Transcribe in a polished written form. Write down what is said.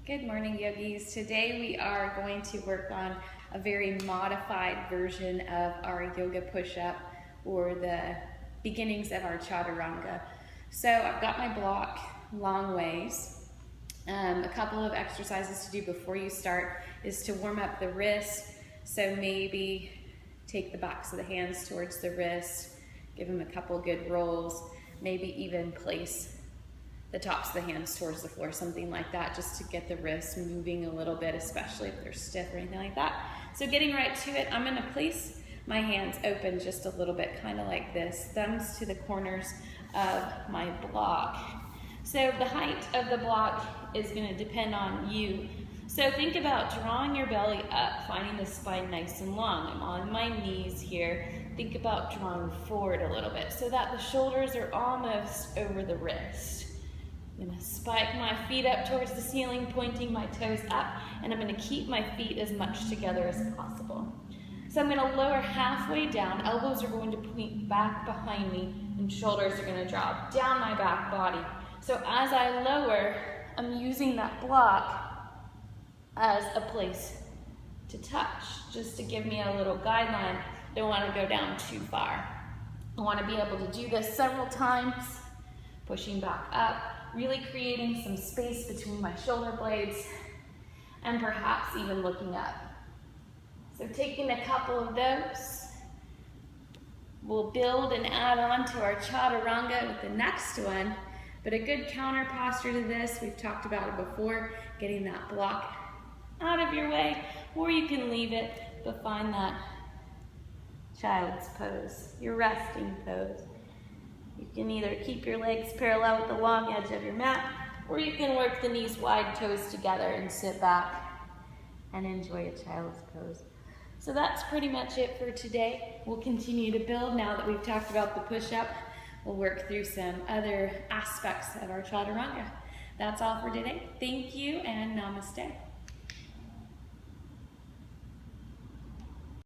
Good morning, yogis. Today we are going to work on a very modified version of our yoga push-up, or the beginnings of our chaturanga. So I've got my block long ways. A couple of exercises to do before you start is to warm up the wrist. So maybe take the backs of the hands towards the wrist, give them a couple good rolls, maybe even place the tops of the hands towards the floor, something like that, just to get the wrists moving a little bit, especially if they're stiff or anything like that. So getting right to it, I'm gonna place my hands open just a little bit, kind of like this, thumbs to the corners of my block. So the height of the block is gonna depend on you. So think about drawing your belly up, finding the spine nice and long. I'm on my knees here. Think about drawing forward a little bit so that the shoulders are almost over the wrist. I'm gonna spike my feet up towards the ceiling, pointing my toes up, and I'm gonna keep my feet as much together as possible. So I'm gonna lower halfway down, elbows are going to point back behind me, and shoulders are gonna drop down my back body. So as I lower, I'm using that block as a place to touch, just to give me a little guideline. Don't wanna go down too far. I wanna be able to do this several times, pushing back up, really creating some space between my shoulder blades, and perhaps even looking up. So taking a couple of those, we'll build and add on to our chaturanga with the next one, but a good counter posture to this, we've talked about it before, getting that block out of your way, or you can leave it, but find that child's pose, your resting pose. You can either keep your legs parallel with the long edge of your mat, or you can work the knees wide, toes together, and sit back and enjoy a child's pose. So that's pretty much it for today. We'll continue to build now that we've talked about the push-up. We'll work through some other aspects of our chaturanga. That's all for today. Thank you and namaste.